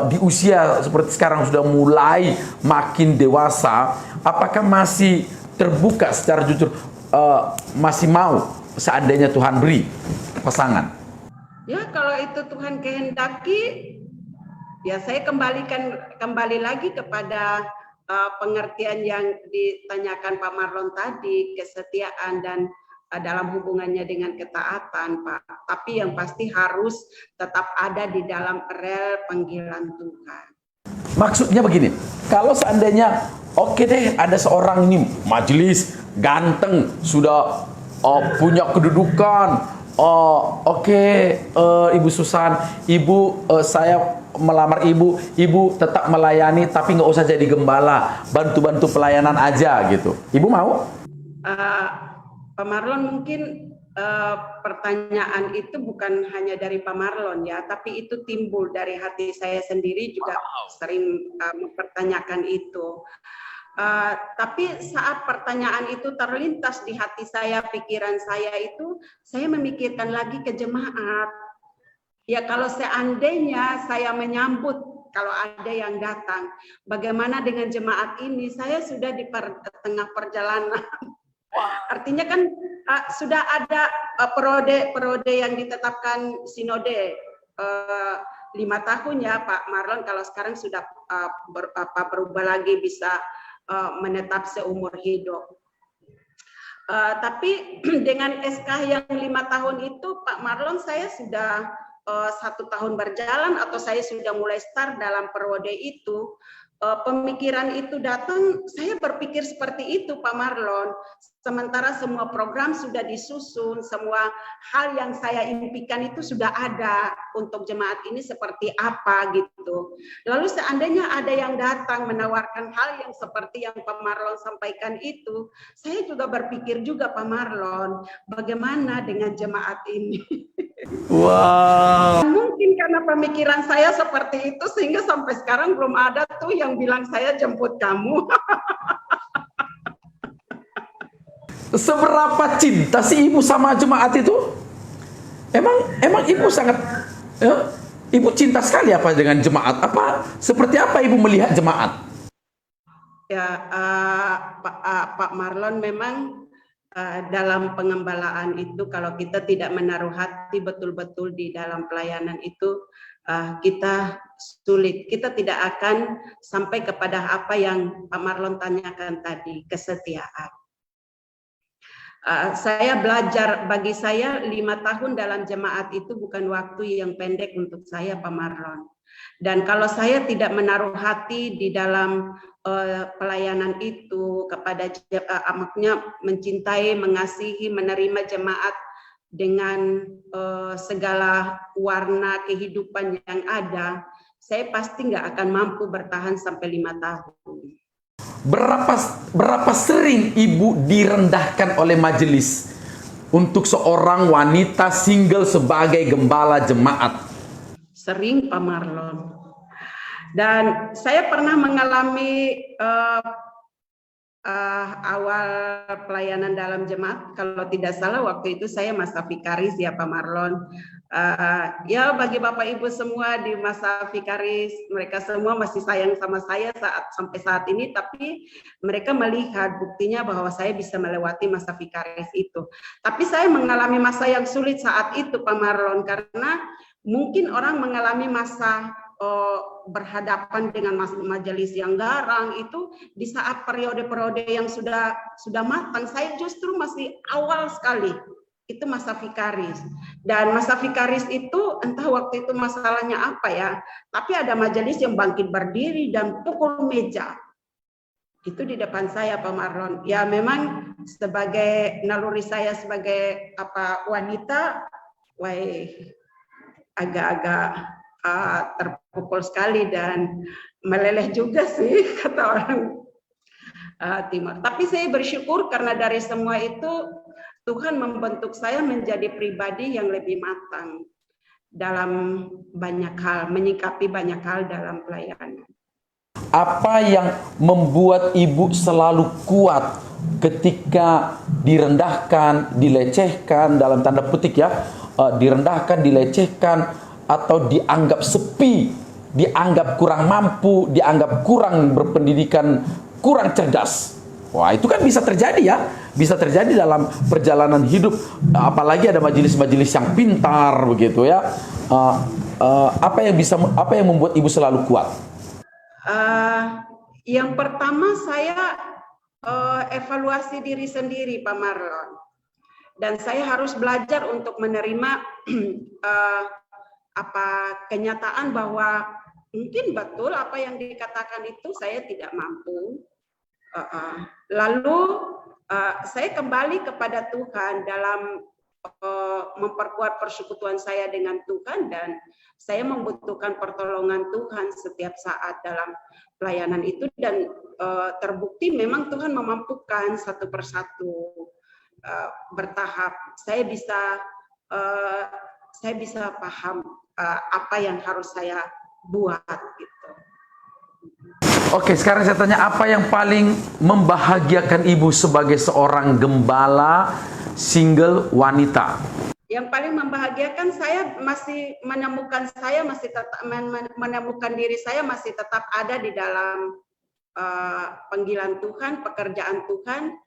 di usia seperti sekarang sudah mulai makin dewasa, apakah masih terbuka secara jujur, masih mau seandainya Tuhan beri pasangan? Ya, kalau itu Tuhan kehendaki, ya saya kembali lagi kepada pengertian yang ditanyakan Pak Marlon tadi, kesetiaan dan dalam hubungannya dengan ketaatan, Pak. Tapi yang pasti harus tetap ada di dalam rel panggilan Tuhan. Maksudnya begini, kalau seandainya oke deh ada seorang ini majelis ganteng, sudah punya kedudukan, oke, Ibu Susan, saya melamar ibu tetap melayani tapi nggak usah jadi gembala, bantu-bantu pelayanan aja gitu. Ibu mau? Pak Marlon, mungkin pertanyaan itu bukan hanya dari Pak Marlon ya, tapi itu timbul dari hati saya sendiri juga. Sering mempertanyakan itu. Tapi saat pertanyaan itu terlintas di hati saya, pikiran saya itu, saya memikirkan lagi ke jemaat. Ya, kalau seandainya saya menyambut, kalau ada yang datang, bagaimana dengan jemaat ini? Saya sudah di tengah perjalanan. Artinya kan sudah ada periode yang ditetapkan sinode 5 tahun ya Pak Marlon. Kalau sekarang sudah berubah lagi, bisa menetap seumur hidup. Tapi dengan SK yang 5 tahun itu Pak Marlon, saya sudah 1 tahun berjalan atau saya sudah mulai start dalam periode itu. Pemikiran itu datang, saya berpikir seperti itu Pak Marlon. Sementara semua program sudah disusun, semua hal yang saya impikan itu sudah ada untuk jemaat ini seperti apa gitu. Lalu seandainya ada yang datang menawarkan hal yang seperti yang Pak Marlon sampaikan itu, saya juga berpikir juga Pak Marlon, bagaimana dengan jemaat ini? Wow. Mungkin karena pemikiran saya seperti itu sehingga sampai sekarang belum ada tuh yang bilang saya jemput kamu. Seberapa cinta sih ibu sama jemaat itu? Emang ibu sangat, ya, ibu cinta sekali apa dengan jemaat? Seperti apa ibu melihat jemaat? Ya, Pak Marlon, memang dalam pengembalaan itu kalau kita tidak menaruh hati betul-betul di dalam pelayanan itu, kita sulit. Kita tidak akan sampai kepada apa yang Pak Marlon tanyakan tadi, kesetiaan. Saya belajar, bagi saya 5 tahun dalam jemaat itu bukan waktu yang pendek untuk saya Pak Marlon. Dan kalau saya tidak menaruh hati di dalam pelayanan itu kepada maknya mencintai, mengasihi, menerima jemaat dengan segala warna kehidupan yang ada, saya pasti nggak akan mampu bertahan sampai 5 tahun. Berapa sering ibu direndahkan oleh majelis untuk seorang wanita single sebagai gembala jemaat? Sering Pak Marlon. Dan saya pernah mengalami awal pelayanan dalam jemaat, kalau tidak salah waktu itu saya masa vikaris ya Pak Marlon. Ya, bagi Bapak Ibu semua di masa vikaris, mereka semua masih sayang sama saya sampai saat ini, tapi mereka melihat buktinya bahwa saya bisa melewati masa vikaris itu. Tapi saya mengalami masa yang sulit saat itu Pak Marlon, karena mungkin orang mengalami masa berhadapan dengan majelis yang garang itu di saat periode-periode yang sudah matang. Saya justru masih awal sekali, itu masa vikaris. Dan masa vikaris itu entah waktu itu masalahnya apa ya, tapi ada majelis yang bangkit berdiri dan pukul meja. Itu di depan saya Pak Marlon. Ya memang sebagai naluri saya sebagai wanita, agak-agak terpukul sekali dan meleleh juga sih kata orang Timur. Tapi saya bersyukur karena dari semua itu Tuhan membentuk saya menjadi pribadi yang lebih matang dalam banyak hal, menyikapi banyak hal dalam pelayanan. Apa yang membuat ibu selalu kuat ketika direndahkan, dilecehkan, dalam tanda petik ya, direndahkan, dilecehkan, atau dianggap sepi, dianggap kurang mampu, dianggap kurang berpendidikan, kurang cerdas? Wah, itu kan bisa terjadi ya, bisa terjadi dalam perjalanan hidup, apalagi ada majelis-majelis yang pintar begitu ya. Apa yang membuat ibu selalu kuat? Yang pertama saya evaluasi diri sendiri, Pak Marlon, dan saya harus belajar untuk menerima kenyataan bahwa mungkin betul apa yang dikatakan itu saya tidak mampu. Lalu saya kembali kepada Tuhan dalam memperkuat persekutuan saya dengan Tuhan, dan saya membutuhkan pertolongan Tuhan setiap saat dalam pelayanan itu, dan terbukti memang Tuhan memampukan satu persatu bertahap. Saya bisa paham apa yang harus saya buat gitu. Oke, sekarang saya tanya, apa yang paling membahagiakan ibu sebagai seorang gembala single wanita? Yang paling membahagiakan saya masih menemukan diri saya masih tetap ada di dalam panggilan Tuhan, pekerjaan Tuhan,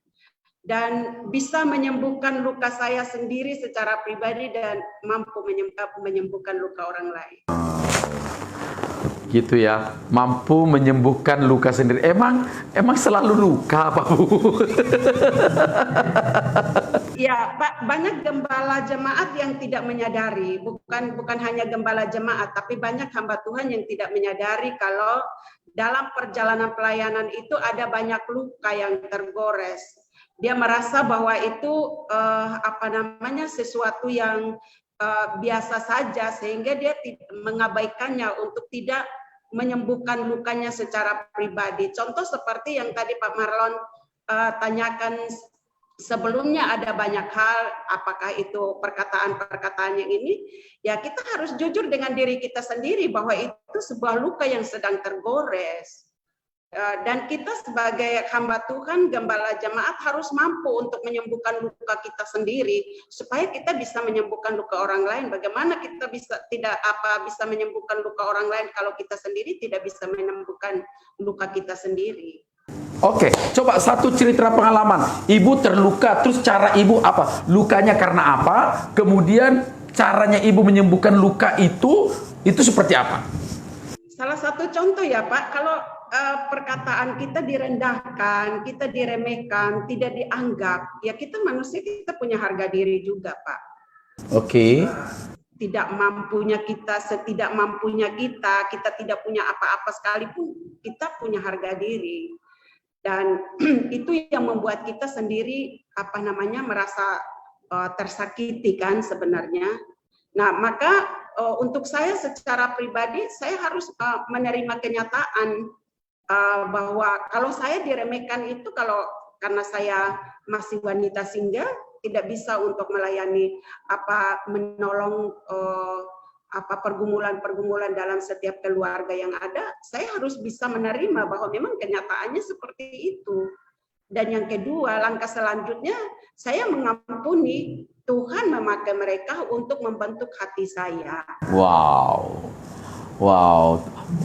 dan bisa menyembuhkan luka saya sendiri secara pribadi dan mampu menyembuhkan luka orang lain. Gitu ya, mampu menyembuhkan luka sendiri. Emang selalu luka apa Bu? Ya, Pak, banyak gembala jemaat yang tidak menyadari, bukan hanya gembala jemaat, tapi banyak hamba Tuhan yang tidak menyadari kalau dalam perjalanan pelayanan itu ada banyak luka yang tergores. Dia merasa bahwa itu sesuatu yang biasa saja, sehingga dia mengabaikannya untuk tidak menyembuhkan lukanya secara pribadi. Contoh seperti yang tadi Pak Marlon tanyakan sebelumnya, ada banyak hal, apakah itu perkataan-perkataan yang ini, ya kita harus jujur dengan diri kita sendiri bahwa itu sebuah luka yang sedang tergores. Dan kita sebagai hamba Tuhan, gembala jemaat harus mampu untuk menyembuhkan luka kita sendiri supaya kita bisa menyembuhkan luka orang lain. Bagaimana kita bisa menyembuhkan luka orang lain kalau kita sendiri tidak bisa menyembuhkan luka kita sendiri? Oke, coba satu cerita pengalaman. Ibu terluka, terus cara ibu apa? Lukanya karena apa? Kemudian caranya ibu menyembuhkan luka itu seperti apa? Salah satu contoh ya Pak, kalau perkataan kita direndahkan, kita diremehkan, tidak dianggap, ya kita manusia, kita punya harga diri juga Pak. Oke. Tidak mampunya kita, setidak mampunya kita tidak punya apa-apa sekalipun, kita punya harga diri. Dan itu yang membuat kita sendiri merasa tersakiti kan sebenarnya. Nah, maka untuk saya secara pribadi, saya harus menerima kenyataan bahwa kalau saya diremehkan itu karena saya masih wanita single, tidak bisa untuk melayani menolong pergumulan dalam setiap keluarga yang ada. Saya harus bisa menerima bahwa memang kenyataannya seperti itu. Dan yang kedua, langkah selanjutnya saya mengampuni. Tuhan memakai mereka untuk membentuk hati saya. Wow,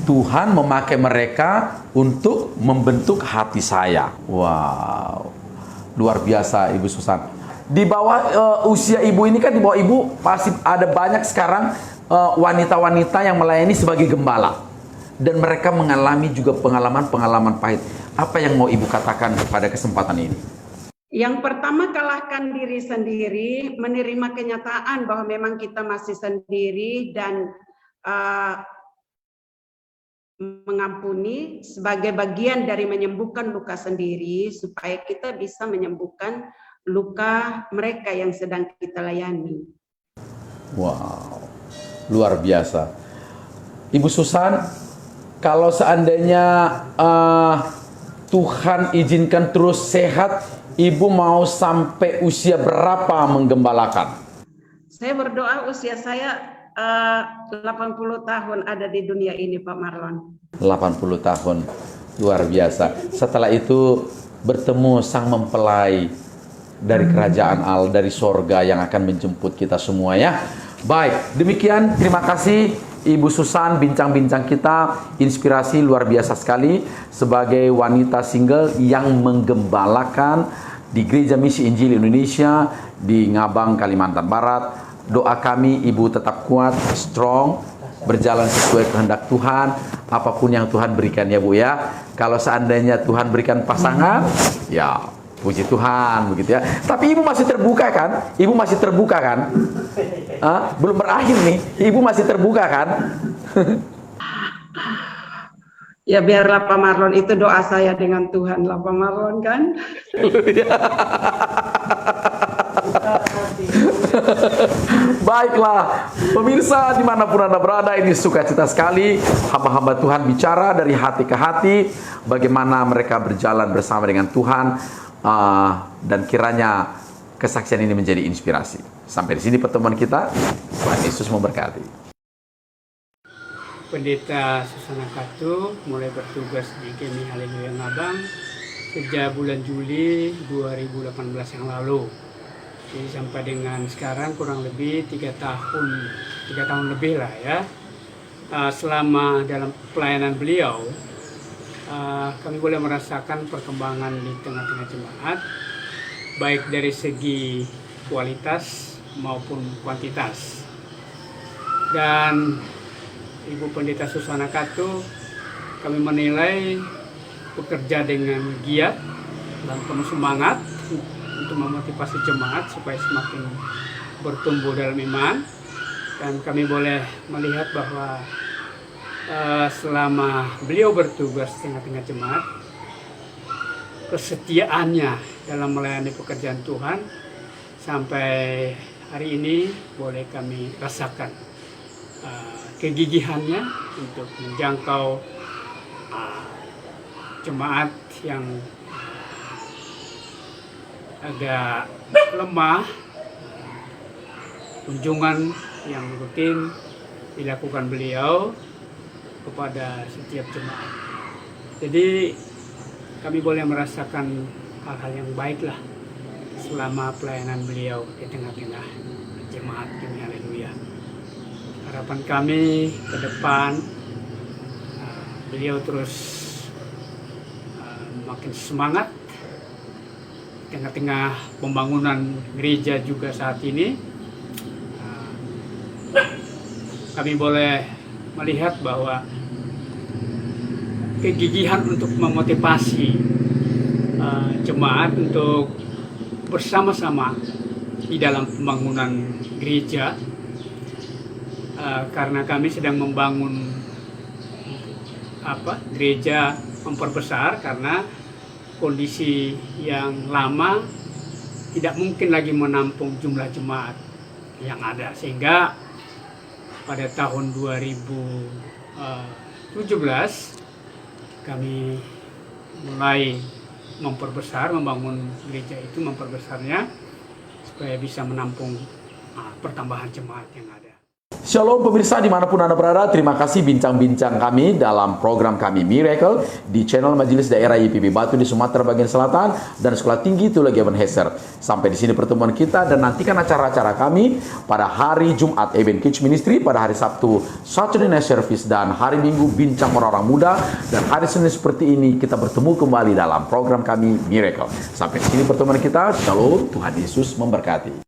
Tuhan memakai mereka untuk membentuk hati saya. Wow, luar biasa Ibu Susan. Di bawah usia ibu ini kan, di bawah ibu pasti ada banyak sekarang wanita-wanita yang melayani sebagai gembala. Dan mereka mengalami juga pengalaman-pengalaman pahit. Apa yang mau ibu katakan pada kesempatan ini? Yang pertama, kalahkan diri sendiri, menerima kenyataan bahwa memang kita masih sendiri, dan mengampuni sebagai bagian dari menyembuhkan luka sendiri supaya kita bisa menyembuhkan luka mereka yang sedang kita layani. Wow, Luar biasa. Ibu Susan, kalau seandainya Tuhan izinkan terus sehat, Ibu mau sampai usia berapa menggembalakan? Saya berdoa usia saya 80 tahun ada di dunia ini, Pak Marlon. 80 tahun. Luar biasa. Setelah itu bertemu sang mempelai dari kerajaan Allah, dari sorga yang akan menjemput kita semua ya. Baik, demikian terima kasih Ibu Susan, bincang-bincang kita, inspirasi luar biasa sekali sebagai wanita single yang menggembalakan di Gereja Misi Injil Indonesia di Ngabang, Kalimantan Barat. Doa kami Ibu tetap kuat, strong, berjalan sesuai kehendak Tuhan, apapun yang Tuhan berikan ya Bu ya. Kalau seandainya Tuhan berikan pasangan, ya puji Tuhan begitu ya. Tapi Ibu masih terbuka kan? Ibu masih terbuka kan? Belum berakhir nih, Ibu masih terbuka kan? Ya biarlah Pak Marlon, itu doa saya dengan Tuhan lah Pak Marlon kan. Baiklah, pemirsa dimanapun Anda berada, ini sukacita sekali hamba-hamba Tuhan bicara dari hati ke hati, bagaimana mereka berjalan bersama dengan Tuhan, dan kiranya kesaksian ini menjadi inspirasi. Sampai di sini pertemuan kita. Tuhan Yesus memberkati. Pendeta Susana Katu mulai bertugas di GMI Haleluya Ngabang sejak bulan Juli 2018 yang lalu. Jadi sampai dengan sekarang kurang lebih 3 tahun lebih lah ya. Selama dalam pelayanan beliau, kami boleh merasakan perkembangan di tengah-tengah jemaat, baik dari segi kualitas maupun kuantitas. Dan Ibu Pendeta Susana Katu, kami menilai bekerja dengan giat dan penuh semangat untuk memotivasi jemaat supaya semakin bertumbuh dalam iman. Dan kami boleh melihat bahwa selama beliau bertugas di tengah-tengah jemaat, kesetiaannya dalam melayani pekerjaan Tuhan sampai hari ini boleh kami rasakan kegigihannya untuk menjangkau jemaat yang agak lemah, kunjungan yang rutin dilakukan beliau kepada setiap jemaat. Jadi kami boleh merasakan hal-hal yang baik lah selama pelayanan beliau di tengah-tengah jemaat GMI Haleluya. Harapan kami ke depan beliau terus makin semangat di tengah-tengah pembangunan gereja juga saat ini. Kami boleh melihat bahwa kegigihan untuk memotivasi jemaat untuk bersama-sama di dalam pembangunan gereja, karena kami sedang membangun gereja memperbesar karena kondisi yang lama tidak mungkin lagi menampung jumlah jemaat yang ada, sehingga pada tahun 2017 kami mulai membangun gereja itu, memperbesarnya supaya bisa menampung pertambahan jemaat yang ada. Shalom pemirsa dimanapun Anda berada, terima kasih bincang-bincang kami dalam program kami Miracle di channel Majelis Daerah YPP Batu di Sumatera bagian selatan dan Sekolah Tinggi Tula Gebenheser. Sampai di sini pertemuan kita, dan nantikan acara-acara kami pada hari Jumat Event Kids Ministry, pada hari Sabtu Saturday Night Service, dan hari Minggu Bincang Orang-orang Muda, dan hari Senin seperti ini kita bertemu kembali dalam program kami Miracle. Sampai di sini pertemuan kita. Shalom, Tuhan Yesus memberkati.